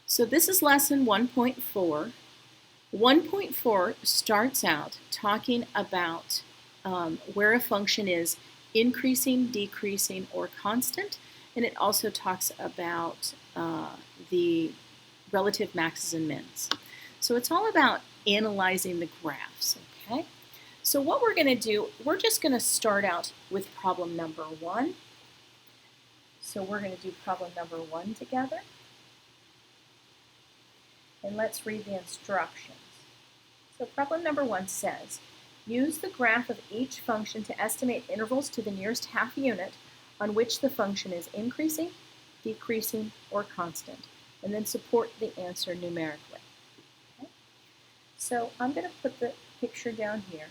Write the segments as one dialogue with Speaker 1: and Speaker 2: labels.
Speaker 1: So this is lesson 1.4. 1.4 starts out talking about where a function is increasing, decreasing, or constant, and it also talks about the relative maxes and mins. So it's all about analyzing the graphs, okay? So what we're going to do, we're just going to start out with problem number 1. So we're going to do problem number 1 together. And let's read the instructions. So problem number 1 says, use the graph of each function to estimate intervals to the nearest half unit on which the function is increasing, decreasing, or constant, and then support the answer numerically. Okay? So I'm going to put the picture down here,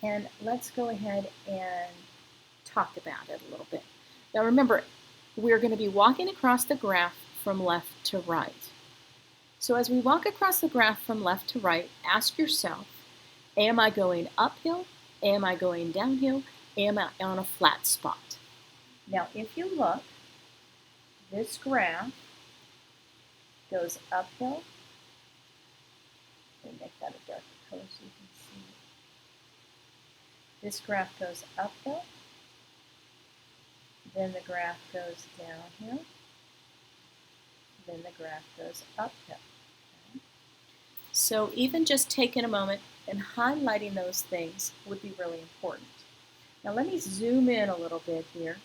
Speaker 1: and let's go ahead and talk about it a little bit. Now remember, we're going to be walking across the graph from left to right. So as we walk across the graph from left to right, ask yourself, am I going uphill? Am I going downhill? Am I on a flat spot? Now, if you look, this graph goes uphill. Let me make that a darker color so you can see it. This graph goes uphill. Then the graph goes downhill. Then the graph goes uphill. So even just taking a moment and highlighting those things would be really important. Now let me zoom in a little bit here.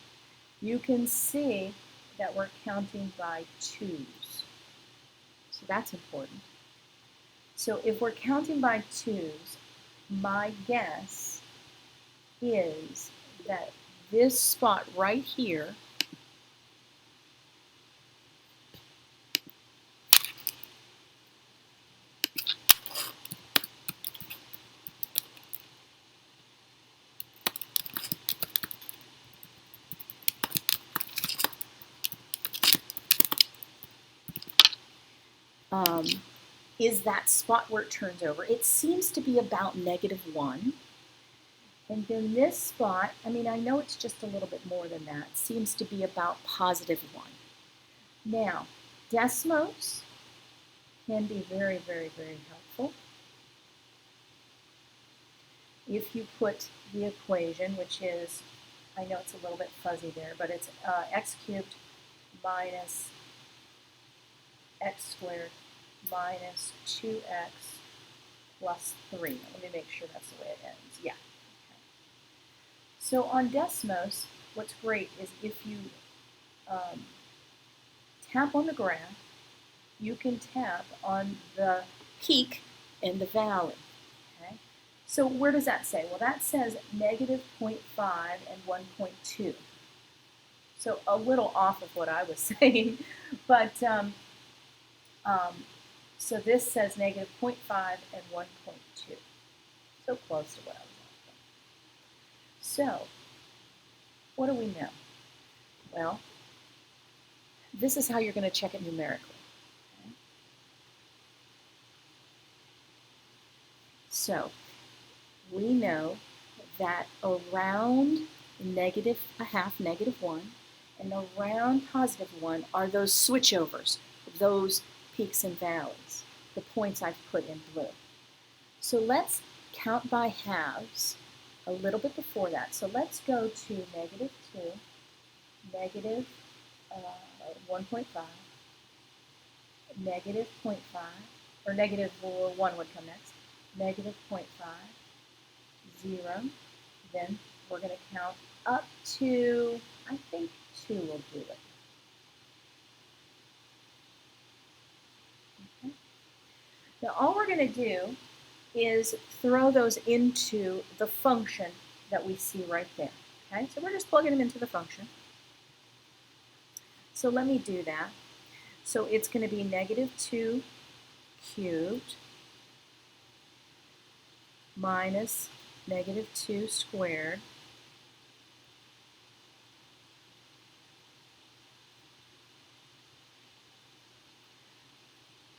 Speaker 1: You can see that we're counting by twos. So that's important. So if we're counting by twos, my guess is that this spot right here is that spot where it turns over. It seems to be about -1. And then this spot, I mean, I know it's just a little bit more than that, seems to be about +1. Now, Desmos can be very, very, very helpful. If you put the equation, which is, I know it's a little bit fuzzy there, but it's x cubed minus x squared minus 2x plus 3. Let me make sure that's the way it ends. Yeah. Okay. So on Desmos, what's great is if you tap on the graph, you can tap on the peak and the valley. Okay. So where does that say? Well, that says -0.5 and 1.2. So a little off of what I was saying, but so this says -0.5 and 1.2. So close to what I was after. So what do we know? Well, this is how you're going to check it numerically. Okay. So we know that around -0.5, -1, and around +1 are those switchovers, those peaks and valleys, the points I've put in blue. So let's count by halves a little bit before that. So let's go to -2, -1.5, -0.5, or -1 would come next, -0.5, 0. Then we're going to count up to, I think 2 will do it. Okay. Now all we're going to do is throw those into the function that we see right there. Okay, so we're just plugging them into the function. So let me do that. So it's going to be -2 cubed minus -2 squared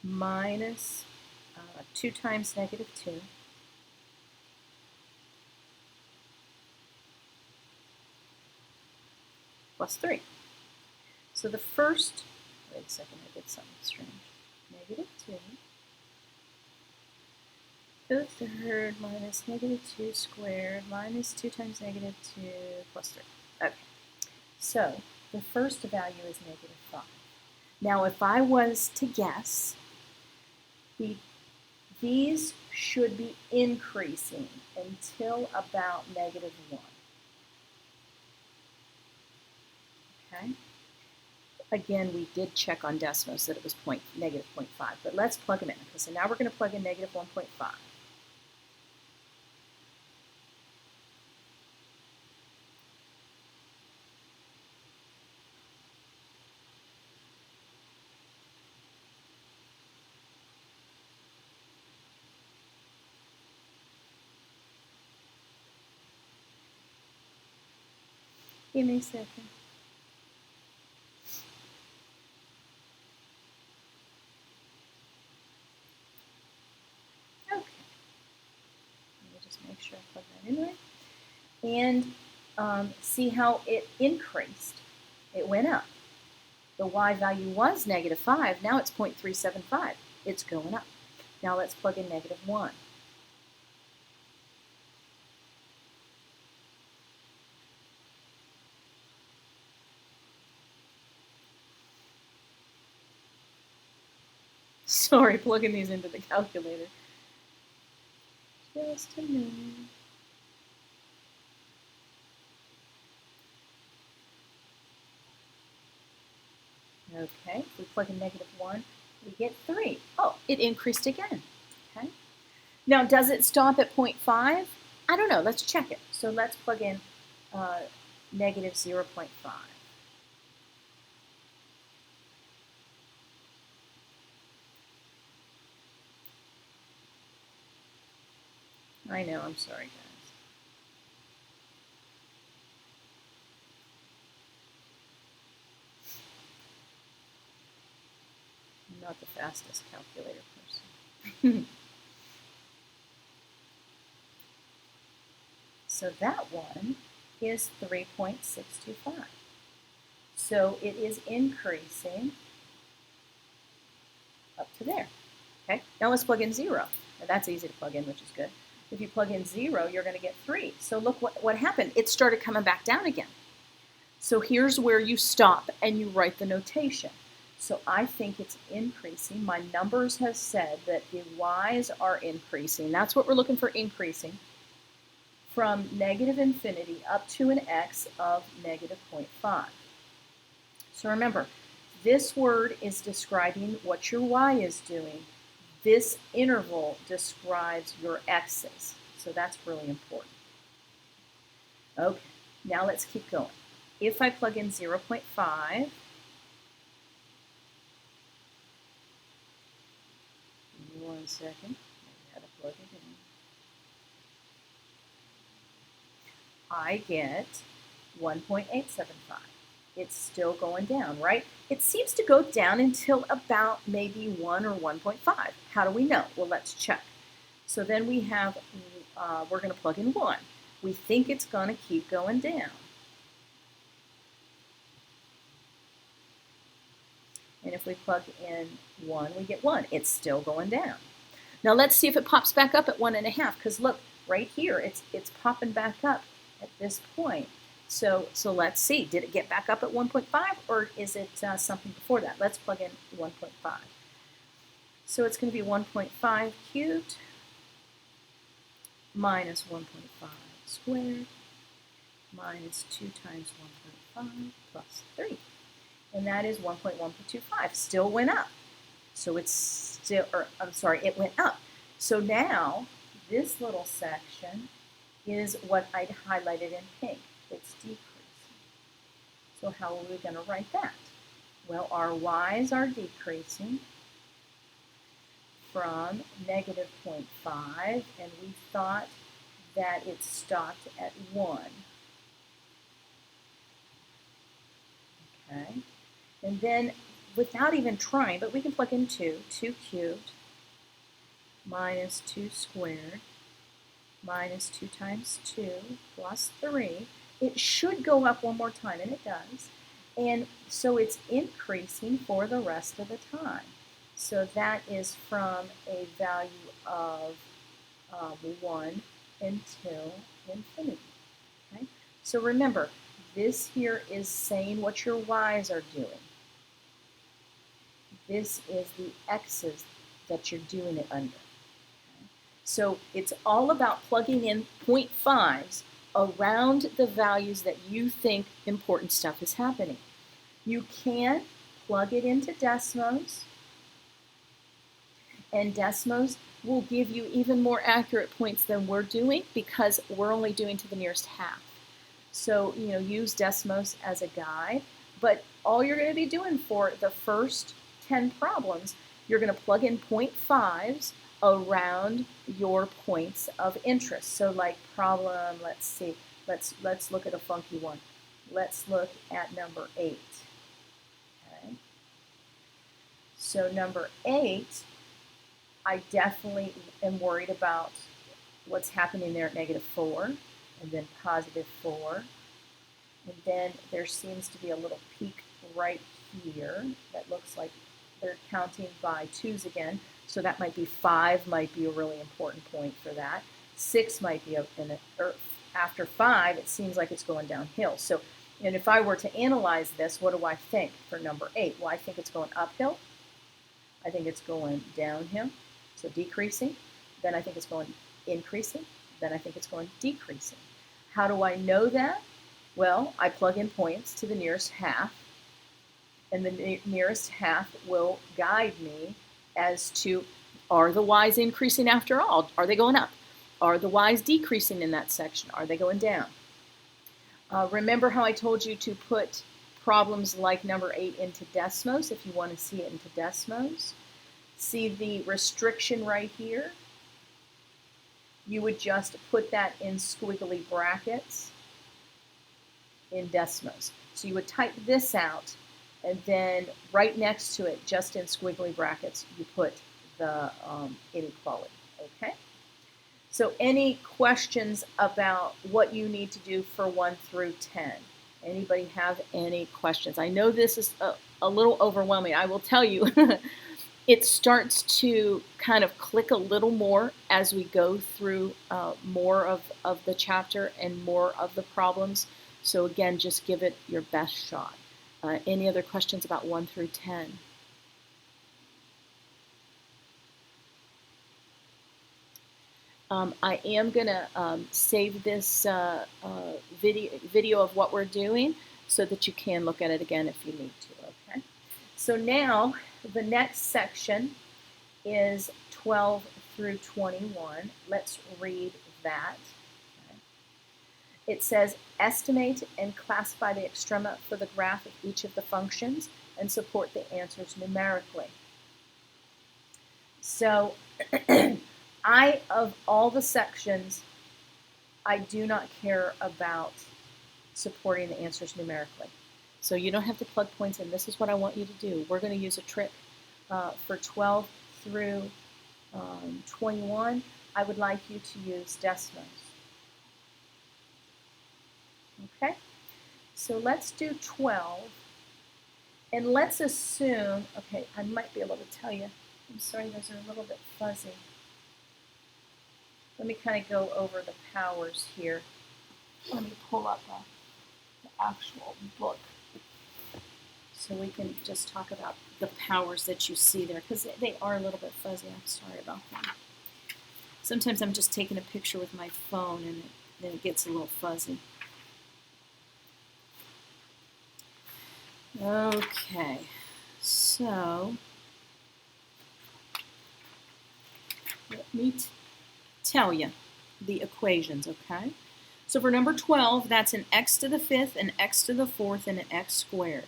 Speaker 1: minus 2 times -2 plus 3. So the first Wait a second, I did something strange. Negative 2 to the third minus negative 2 squared minus 2 times negative 2 plus 3. Okay, so the first value is negative 5. Now if I was to guess, these should be increasing until about negative 1. Okay? Again, we did check on decimals that it was negative 0.5, but let's plug them in. Okay, so now we're going to plug in negative 1.5. Give me a second. Okay. Let me just make sure I plug that in right. And see how it increased. It went up. The y value was negative 5. Now it's 0.375. It's going up. Now let's plug in negative 1. Sorry, plugging these into the calculator. Just a minute. Okay, if we plug in negative 1, we get 3. Oh, it increased again. Okay. Now, does it stop at 0.5? I don't know. Let's check it. So let's plug in negative 0.5. I know, I'm sorry, guys. I'm not the fastest calculator person. So that one is 3.625. So it is increasing up to there. Okay, now let's plug in 0. Now that's easy to plug in, which is good. If you plug in 0, you're going to get 3. So look what happened. It started coming back down again. So here's where you stop and you write the notation. So I think it's increasing. My numbers have said that the y's are increasing. That's what we're looking for, increasing from negative infinity up to an x of negative 0.5. So remember, this word is describing what your y is doing. This interval describes your x's. So that's really important. Okay, now let's keep going. If I plug in 0.5, give me 1 second. I gotta plug it in. I get 1.875. It's still going down, right? It seems to go down until about maybe 1 or 1.5. How do we know? Well, let's check. So then we have, we're going to plug in 1. We think it's going to keep going down. And if we plug in 1, we get 1. It's still going down. Now let's see if it pops back up at 1.5, because look, right here, it's popping back up at this point. So let's see, did it get back up at 1.5 or is it something before that? Let's plug in 1.5. So it's going to be 1.5 cubed minus 1.5 squared minus 2 times 1.5 plus 3. And that is 1.125. Still went up. So it's still, or I'm sorry, it went up. So now this little section is what I'd highlighted in pink. It's decreasing. So how are we going to write that? Well, our y's are decreasing from negative 0.5, and we thought that it stopped at 1. Okay, and then without even trying, but we can plug in 2 cubed minus 2 squared minus 2 times 2 plus 3. It should go up one more time, and it does. And so it's increasing for the rest of the time. So that is from a value of 1 until infinity. Okay? So remember, this here is saying what your y's are doing. This is the x's that you're doing it under. Okay? So it's all about plugging in 0.5s around the values that you think important stuff is happening. You can plug it into Desmos, and Desmos will give you even more accurate points than we're doing because we're only doing to the nearest half. So, use Desmos as a guide, but all you're going to be doing for the first 10 problems, you're going to plug in 0.5s around your points of interest. So like problem, let's see, let's look at a funky one. Let's look at number 8. Okay. So number 8, I definitely am worried about what's happening there at -4 and then +4. And then there seems to be a little peak right here that looks like they're counting by 2's again. So that might be 5 might be a really important point for that. 6 might be or after 5, it seems like it's going downhill. So, and if I were to analyze this, what do I think for number 8? Well, I think it's going uphill. I think it's going downhill, so decreasing. Then I think it's going increasing. Then I think it's going decreasing. How do I know that? Well, I plug in points to the nearest half, and the nearest half will guide me as to, are the y's increasing after all? Are they going up? Are the y's decreasing in that section? Are they going down? Remember how I told you to put problems like number 8 into Desmos if you want to see it into Desmos? See the restriction right here? You would just put that in squiggly brackets in Desmos. So you would type this out, and then right next to it, just in squiggly brackets, you put the inequality, okay? So any questions about what you need to do for 1 through 10? Anybody have any questions? I know this is a little overwhelming. I will tell you, it starts to kind of click a little more as we go through more of the chapter and more of the problems. So again, just give it your best shot. Any other questions about 1 through 10? I am going to save this video of what we're doing so that you can look at it again if you need to, okay? So now the next section is 12 through 21. Let's read that. Okay. It says, estimate and classify the extrema for the graph of each of the functions and support the answers numerically. So of all the sections, I do not care about supporting the answers numerically. So you don't have to plug points in. This is what I want you to do. We're going to use a trick for 12 through 21. I would like you to use Desmos. Okay? So let's do 12. And let's assume, okay, I might be able to tell you. I'm sorry, those are a little bit fuzzy. Let me kind of go over the powers here. Let me pull up the actual book so we can just talk about the powers that you see there, because they are a little bit fuzzy. I'm sorry about that. Sometimes I'm just taking a picture with my phone and then it gets a little fuzzy. Okay, so let me tell you the equations, okay? So for number 12, that's an x to the 5th, an x to the 4th, and an x squared.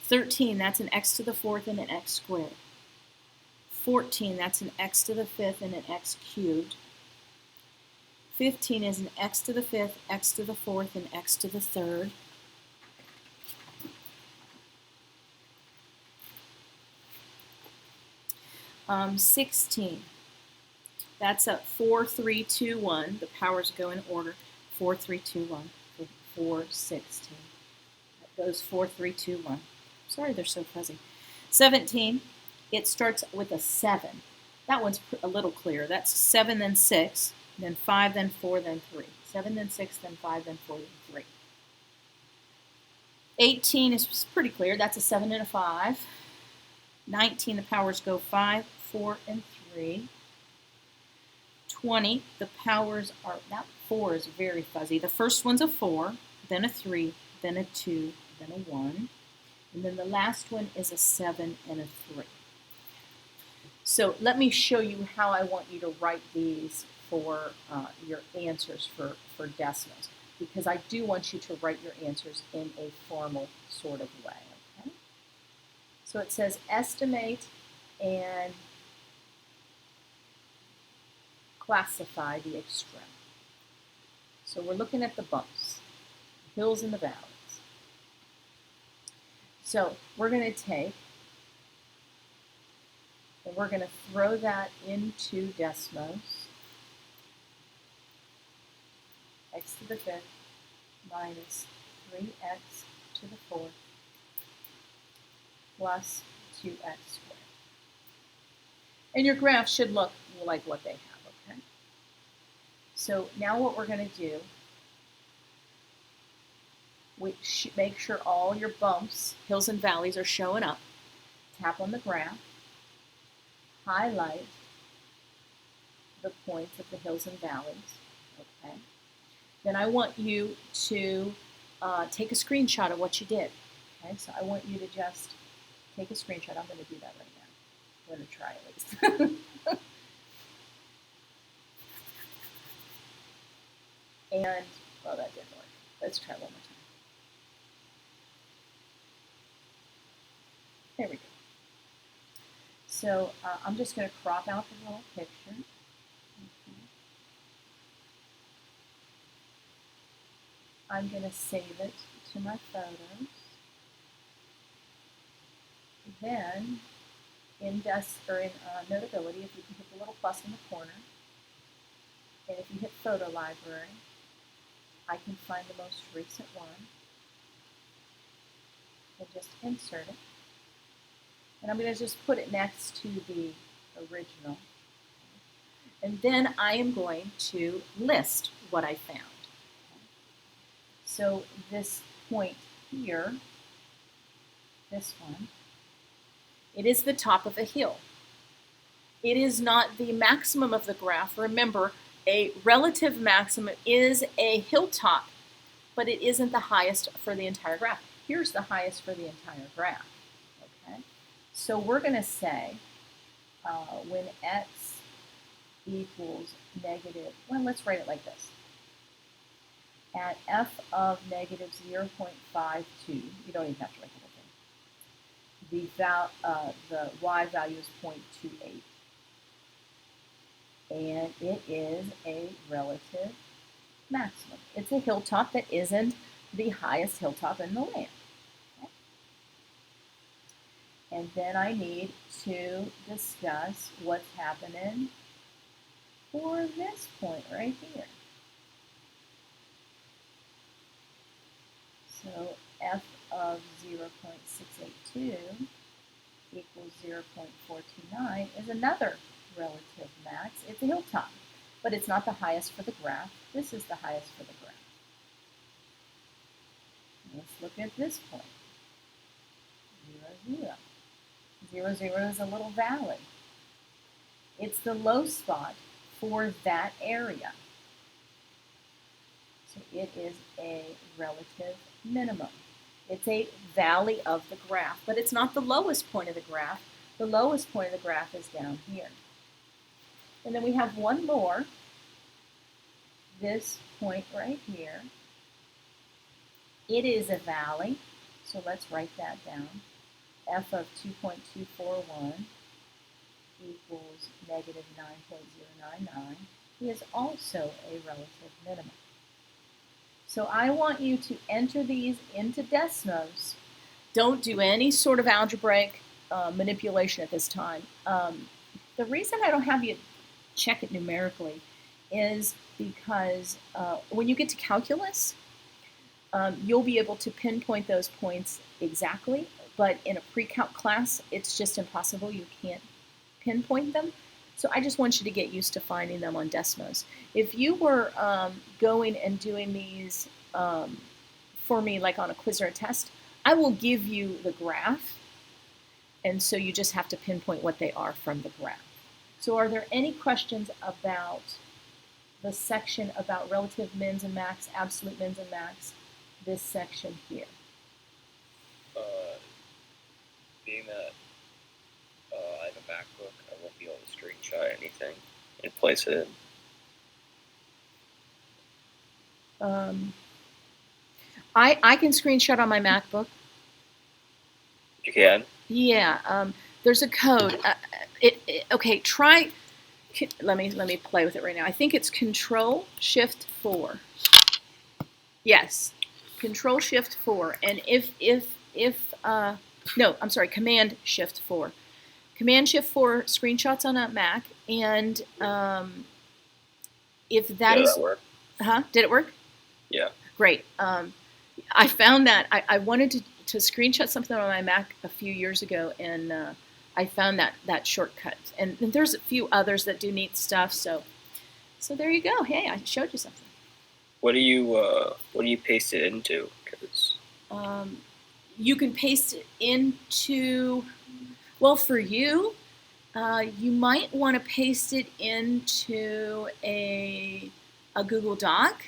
Speaker 1: 13, that's an x to the 4th and an x squared. 14, that's an x to the 5th and an x cubed. 15 is an x to the 5th, x to the 4th, and x to the 3rd. 16, that's a 4, 3, 2, 1. The powers go in order. 4, 3, 2, 1. 4, 16. Goes 4, 3, 2, 1. Sorry, they're so fuzzy. 17, it starts with a 7. That one's a little clearer. That's 7, then 6, then 5, then 4, then 3. 7, then 6, then 5, then 4, then 3. 18 is pretty clear. That's a 7 and a 5. 19, the powers go 5, 4, and 3. 20, the powers are, that 4 is very fuzzy. The first one's a 4, then a 3, then a 2, then a 1. And then the last one is a 7 and a 3. So let me show you how I want you to write these for your answers for decimals, because I do want you to write your answers in a formal sort of way. Okay? So it says estimate and classify the extrema. So we're looking at the bumps, the hills and the valleys. So we're going to take, and we're going to throw that into Desmos. X to the fifth minus 3x to the fourth plus 2x squared. And your graph should look like what they have, okay? So now what we're going to do, we make sure all your bumps, hills and valleys are showing up. Tap on the graph, highlight the points of the hills and valleys, okay? Then I want you to take a screenshot of what you did, okay? So I want you to just take a screenshot. I'm going to do that right now. I'm going to try at least. And, well, that didn't work. Let's try one more time. There we go. So I'm just going to crop out the little picture. Okay. I'm going to save it to my photos. Then, in Notability, if you can hit the little plus in the corner, and if you hit Photo Library, I can find the most recent one and just insert it. And I'm going to just put it next to the original. And then I am going to list what I found. So this point here, this one, it is the top of a hill. It is not the maximum of the graph. Remember, a relative maximum is a hilltop, but it isn't the highest for the entire graph. Here's the highest for the entire graph. Okay? So we're going to say when x equals negative, well, let's write it like this. At f of negative 0.52, you don't even have to write the whole thing. The y value is 0.28. And it is a relative maximum. It's a hilltop that isn't the highest hilltop in the land. Okay? And then I need to discuss what's happening for this point right here. So f of 0.682 equals 0.429 is another relative max. It's a hilltop, but it's not the highest for the graph. This is the highest for the graph. Let's look at this point. 0, 0. 0, 0 is a little valley. It's the low spot for that area. So it is a relative minimum. It's a valley of the graph, but it's not the lowest point of the graph. The lowest point of the graph is down here. And then we have one more, this point right here. It is a valley, so let's write that down. F of 2.241 equals negative 9.099 is also a relative minimum. So I want you to enter these into Desmos. Don't do any sort of algebraic manipulation at this time. The reason I don't have you check it numerically is because when you get to calculus, you'll be able to pinpoint those points exactly, but in a pre-calc class, it's just impossible. You can't pinpoint them. So I just want you to get used to finding them on Desmos. If you were going and doing these for me, like on a quiz or a test, I will give you the graph, and so you just have to pinpoint what they are from the graph. So are there any questions about the section about relative mins and max, absolute mins and max, this section here?
Speaker 2: Being that I have a MacBook, I won't be able to screenshot anything and place it in.
Speaker 1: I can screenshot on my MacBook.
Speaker 2: You can?
Speaker 1: Yeah. There's a code. Okay, try. Let me play with it right now. I think it's Control-Shift-4. Yes, Control-Shift-4. And no, I'm sorry, Command-Shift-4. Command-Shift-4 screenshots on a Mac, and if that is,
Speaker 2: that worked.
Speaker 1: Did it work?
Speaker 2: Yeah.
Speaker 1: Great. I found that I wanted to screenshot something on my Mac a few years ago, and I found that shortcut. And there's a few others that do neat stuff. So there you go. Hey, I showed you something.
Speaker 2: What do you paste it into? Because
Speaker 1: you can paste it into. Well, for you, you might want to paste it into a Google Doc.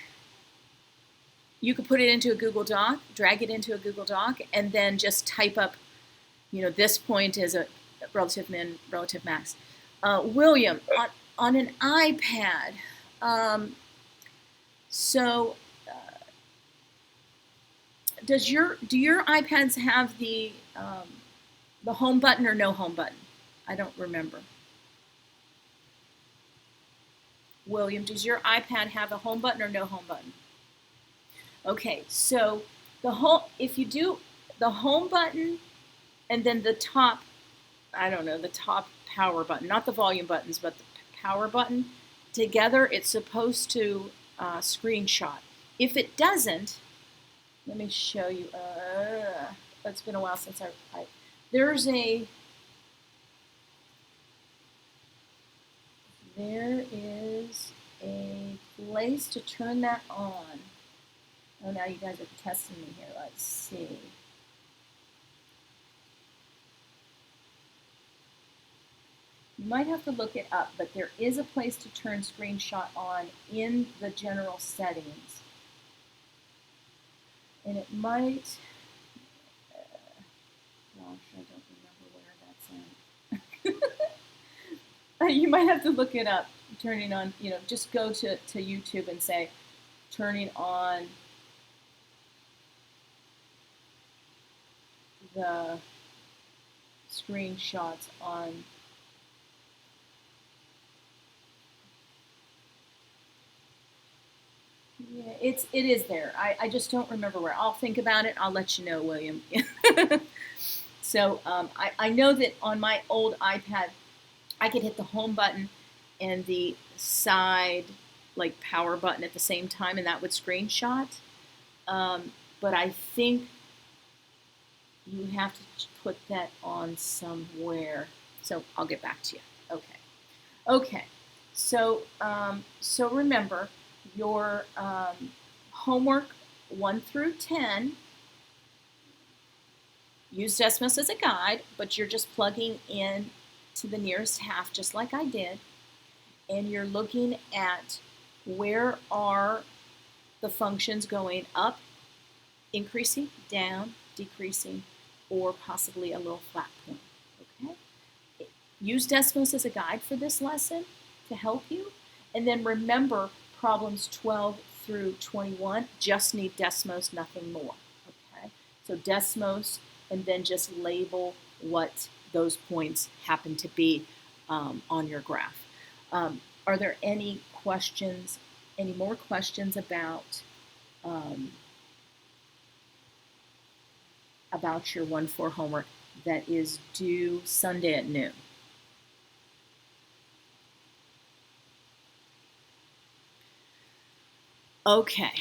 Speaker 1: You could put it into a Google Doc, drag it into a Google Doc, and then just type up, this point is a relative min, relative max. William, on an iPad, do your iPads have the home button or no home button? I don't remember. William, does your iPad have a home button or no home button? Okay, so if you do the home button and then the top, the top power button, not the volume buttons, but the power button, together it's supposed to screenshot. If it doesn't, let me show you. It's been a while since there is a place to turn that on. Oh, now you guys are testing me here. Let's see. You might have to look it up, but there is a place to turn screenshot on in the general settings. And it might, gosh, I don't remember where that's at. You might have to look it up, turning on, just go to YouTube and say, turning on the screenshots on it is there. I just don't remember where. I'll think about it. I'll let you know, William. So I know that on my old iPad, I could hit the home button and the side power button at the same time, and that would screenshot. But I think you have to put that on somewhere. So I'll get back to you. Okay. So remember your homework 1 through 10. Use Desmos as a guide, but you're just plugging in to the nearest half, just like I did, and you're looking at where are the functions going up, increasing, down, decreasing, or possibly a little flat point. Okay? Use Desmos as a guide for this lesson to help you, and then remember problems 12 through 21 just need Desmos, nothing more. Okay? So Desmos, and then just label what those points happen to be on your graph. Are there any questions, any more questions about your 1-4 homework that is due Sunday at noon? Okay,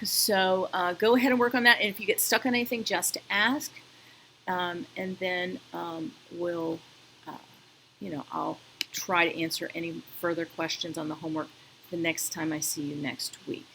Speaker 1: so go ahead and work on that. And if you get stuck on anything, just ask. And then we'll, I'll try to answer any further questions on the homework the next time I see you next week.